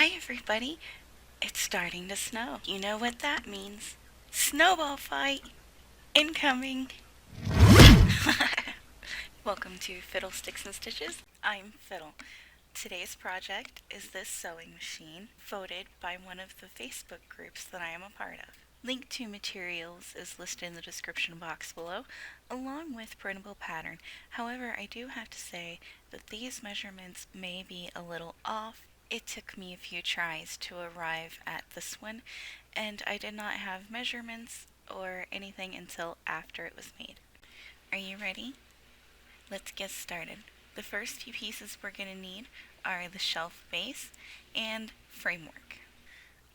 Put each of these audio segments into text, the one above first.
Hi everybody, it's starting to snow. You know what that means. Snowball fight incoming. Welcome to Fiddlesticks and Stitches. I'm Fiddle. Today's project is this sewing machine, voted by one of the Facebook groups that I am a part of. Link to materials is listed in the description box below, along with printable pattern. However, I do have to say that these measurements may be a little off. It took me a few tries to arrive at this one, and I did not have measurements or anything until after it was made. Are you ready? Let's get started. The first few pieces we're going to need are the shelf base and framework.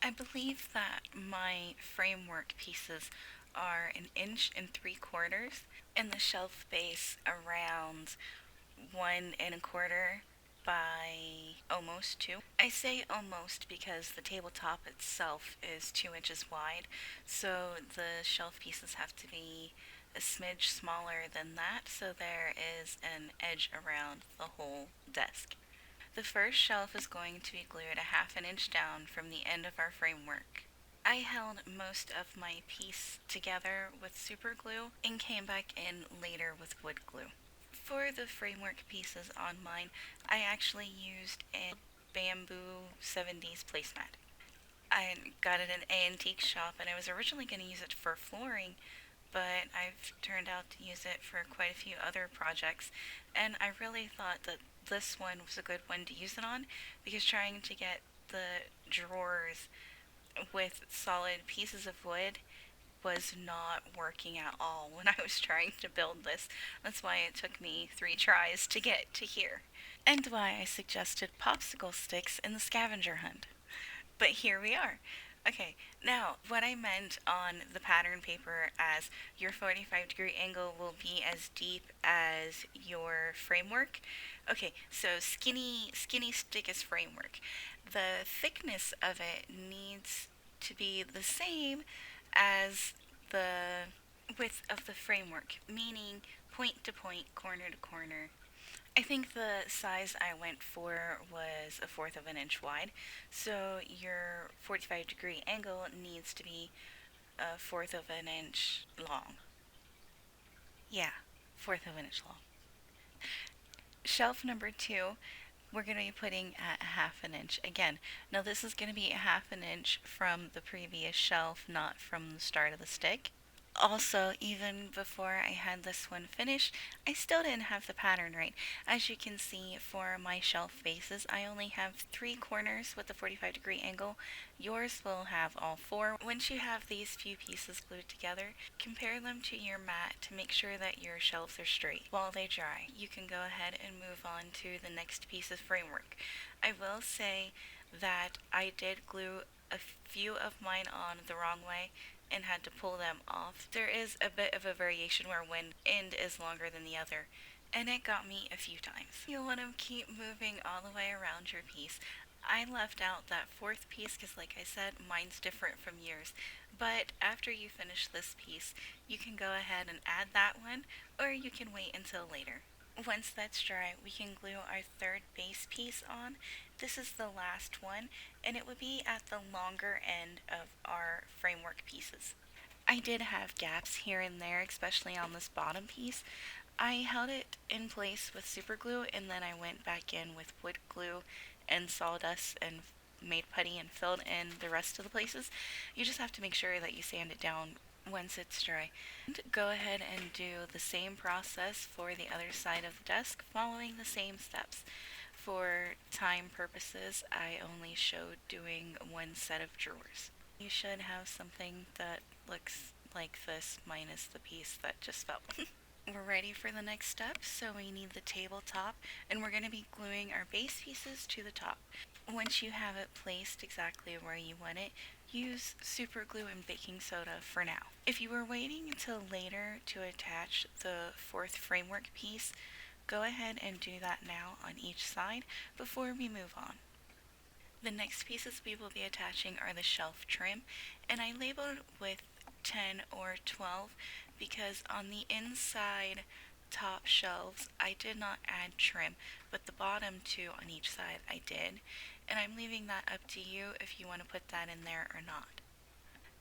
I believe that my framework pieces are 1.75 inches and the shelf base around 1.25 by almost 2. I say almost because the tabletop itself is 2 inches wide, so the shelf pieces have to be a smidge smaller than that, so there is an edge around the whole desk. The first shelf is going to be glued a 1/2 inch down from the end of our framework. I held most of my piece together with super glue and came back in later with wood glue. For the framework pieces on mine, I actually used a bamboo 70s placemat. I got it at an antique shop and I was originally going to use it for flooring, but I've turned out to use it for quite a few other projects, and I really thought that this one was a good one to use it on because trying to get the drawers with solid pieces of wood was not working at all when I was trying to build this. That's why it took me 3 tries to get to here. And why I suggested popsicle sticks in the scavenger hunt. But here we are. Okay, now what I meant on the pattern paper as your 45-degree angle will be as deep as your framework. Okay, so skinny stick is framework. The thickness of it needs to be the same as the width of the framework, meaning point to point, corner to corner. I think the size I went for was 1/4 inch wide, so your 45-degree angle needs to be 1/4 inch long. Yeah, 1/4 inch long. Shelf number 2, we're going to be putting at 1/2 inch. Again, now this is going to be 1/2 inch from the previous shelf, not from the start of the stick. Also, even before I had this one finished, I still didn't have the pattern right. As you can see, for my shelf bases, I only have 3 corners with the 45-degree angle. Yours will have all 4. Once you have these few pieces glued together, compare them to your mat to make sure that your shelves are straight. While they dry, you can go ahead and move on to the next piece of framework. I will say that I did glue a few of mine on the wrong way and had to pull them off. There is a bit of a variation where one end is longer than the other, and it got me a few times. You'll want to keep moving all the way around your piece. I left out that 4th piece because, like I said, mine's different from yours. But after you finish this piece, you can go ahead and add that one, or you can wait until later. Once that's dry, we can glue our 3rd base piece on. This is the last one, and it would be at the longer end of our framework pieces. I did have gaps here and there, especially on this bottom piece. I held it in place with super glue and then I went back in with wood glue and sawdust and made putty and filled in the rest of the places. You just have to make sure that you sand it down once it's dry. And go ahead and do the same process for the other side of the desk, following the same steps. For time purposes, I only showed doing one set of drawers. You should have something that looks like this minus the piece that just fell. We're ready for the next step, so we need the tabletop, and we're going to be gluing our base pieces to the top. Once you have it placed exactly where you want it, use super glue and baking soda for now. If you were waiting until later to attach the 4th framework piece, go ahead and do that now on each side before we move on. The next pieces we will be attaching are the shelf trim, and I labeled with 10 or 12 because on the inside top shelves I did not add trim, but the bottom 2 on each side I did. and I'm leaving that up to you if you want to put that in there or not.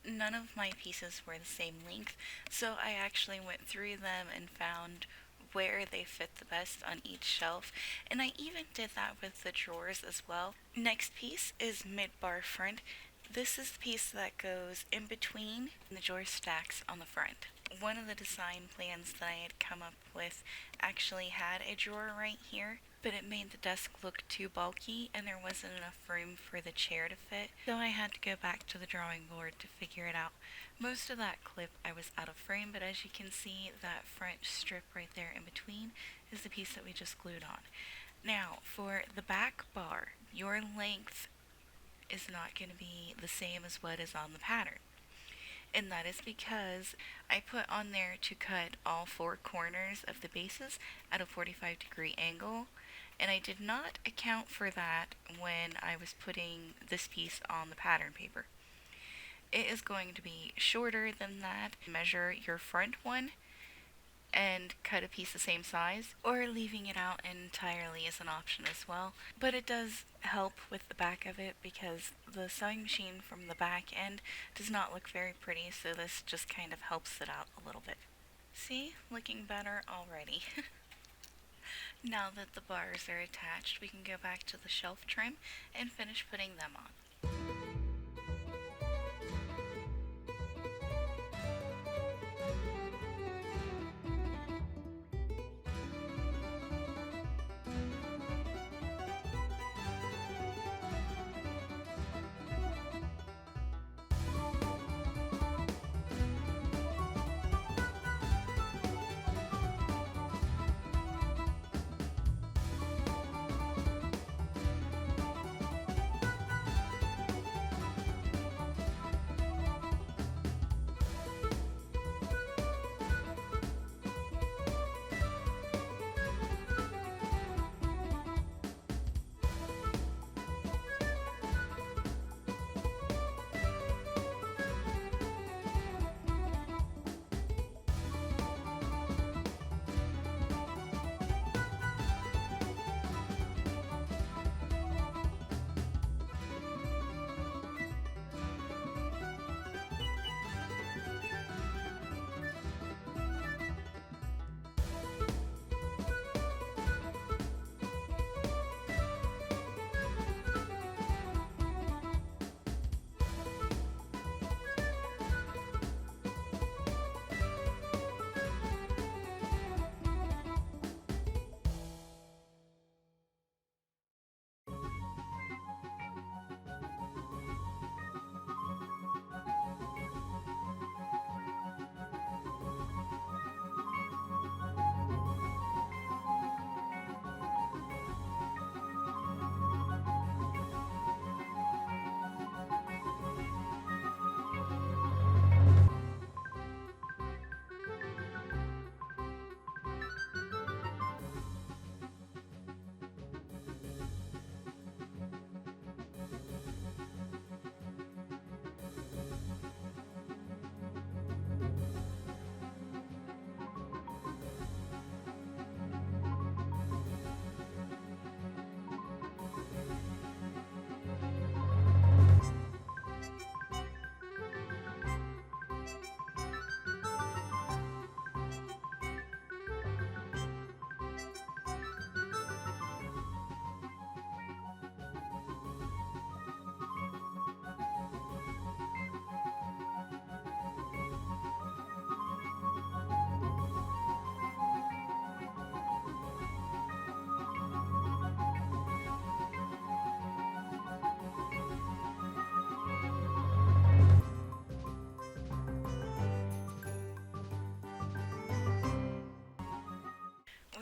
None of my pieces were the same length, so I actually went through them and found where they fit the best on each shelf, and I even did that with the drawers as well. Next piece is mid-bar front. This is the piece that goes in between the drawer stacks on the front. One of the design plans that I had come up with actually had a drawer right here, but it made the desk look too bulky and there wasn't enough room for the chair to fit, so I had to go back to the drawing board to figure it out. Most of that clip I was out of frame, but as you can see, that front strip right there in between is the piece that we just glued on. Now, for the back bar, your length is not going to be the same as what is on the pattern. And that is because I put on there to cut all four corners of the bases at a 45-degree angle, and I did not account for that when I was putting this piece on the pattern paper. It is going to be shorter than that. Measure your front one and cut a piece the same size, or leaving it out entirely is an option as well. But it does help with the back of it because the sewing machine from the back end does not look very pretty, so this just kind of helps it out a little bit. See? Looking better already. Now that the bars are attached, we can go back to the shelf trim and finish putting them on.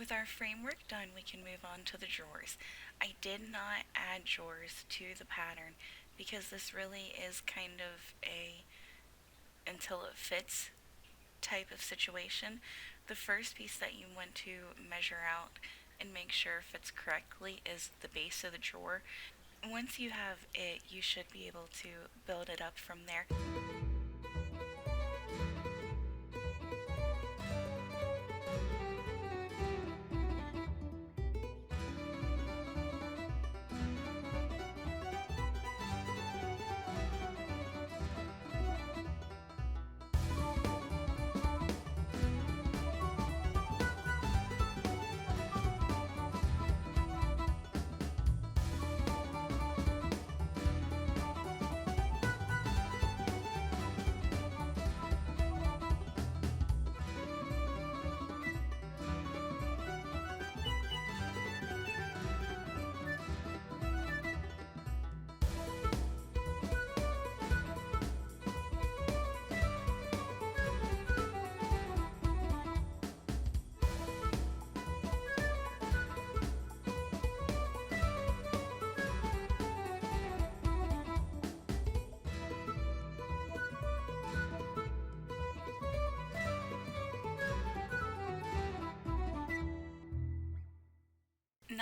With our framework done, we can move on to the drawers. I did not add drawers to the pattern because this really is kind of a until it fits type of situation. The first piece that you want to measure out and make sure fits correctly is the base of the drawer. Once you have it, you should be able to build it up from there.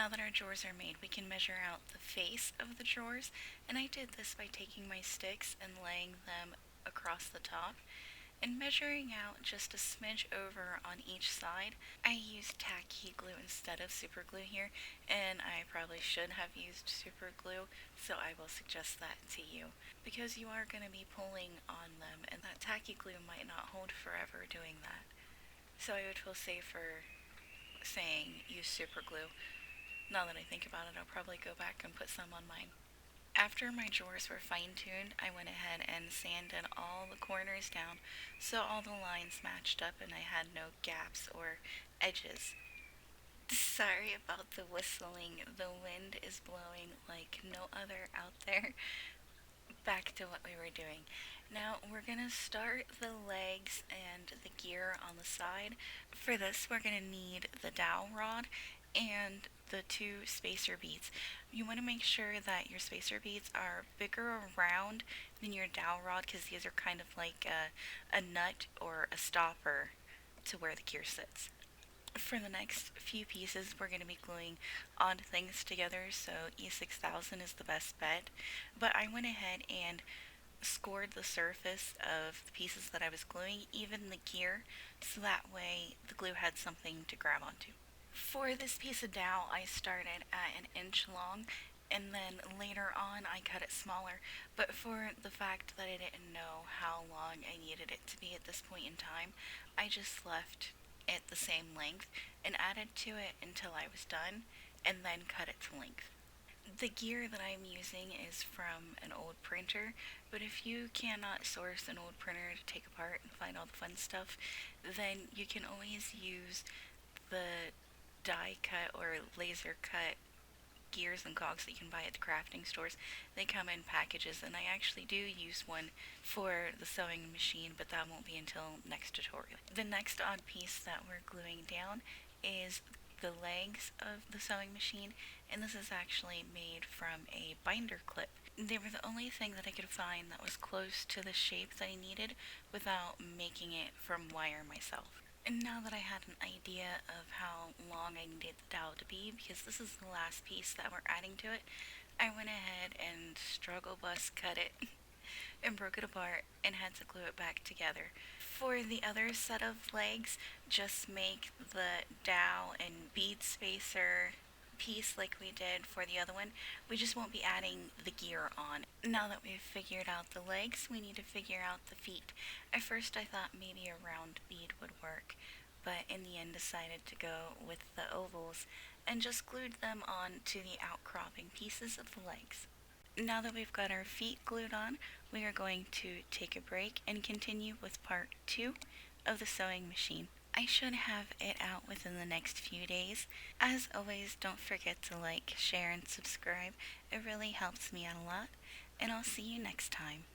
Now that our drawers are made, we can measure out the face of the drawers, and I did this by taking my sticks and laying them across the top and measuring out just a smidge over on each side. I used tacky glue instead of super glue here, and I probably should have used super glue, so I will suggest that to you because you are going to be pulling on them, and that tacky glue might not hold forever doing that. So I would feel safer saying use super glue. Now that I think about it, I'll probably go back and put some on mine. After my drawers were fine tuned, I went ahead and sanded all the corners down so all the lines matched up and I had no gaps or edges. Sorry about the whistling. The wind is blowing like no other out there. Back to what we were doing. Now we're going to start the legs and the gear on the side. For this, we're going to need the dowel rod and the two spacer beads. You want to make sure that your spacer beads are bigger around than your dowel rod because these are kind of like a nut or a stopper to where the gear sits. For the next few pieces, we're going to be gluing odd things together, so E6000 is the best bet. But I went ahead and scored the surface of the pieces that I was gluing, even the gear, so that way the glue had something to grab onto. For this piece of dowel, I started at an inch long, and then later on I cut it smaller, but for the fact that I didn't know how long I needed it to be at this point in time, I just left it the same length and added to it until I was done, and then cut it to length. The gear that I'm using is from an old printer, but if you cannot source an old printer to take apart and find all the fun stuff, then you can always use the die cut or laser cut gears and cogs that you can buy at the crafting stores. They come in packages, and I actually do use one for the sewing machine, but that won't be until next tutorial. The next odd piece that we're gluing down is the legs of the sewing machine, and this is actually made from a binder clip. They were the only thing that I could find that was close to the shape that I needed without making it from wire myself. And now that I had an idea of how long I needed the dowel to be, because this is the last piece that we're adding to it, I went ahead and struggle bus cut it and broke it apart and had to glue it back together. For the other set of legs, just make the dowel and bead spacer piece like we did for the other one. We just won't be adding the gear on. Now that we've figured out the legs, we need to figure out the feet. At first I thought maybe a round bead would work, but in the end decided to go with the ovals and just glued them on to the outcropping pieces of the legs. Now that we've got our feet glued on, we are going to take a break and continue with part 2 of the sewing machine. I should have it out within the next few days. As always, don't forget to like, share, and subscribe. It really helps me out a lot, and I'll see you next time.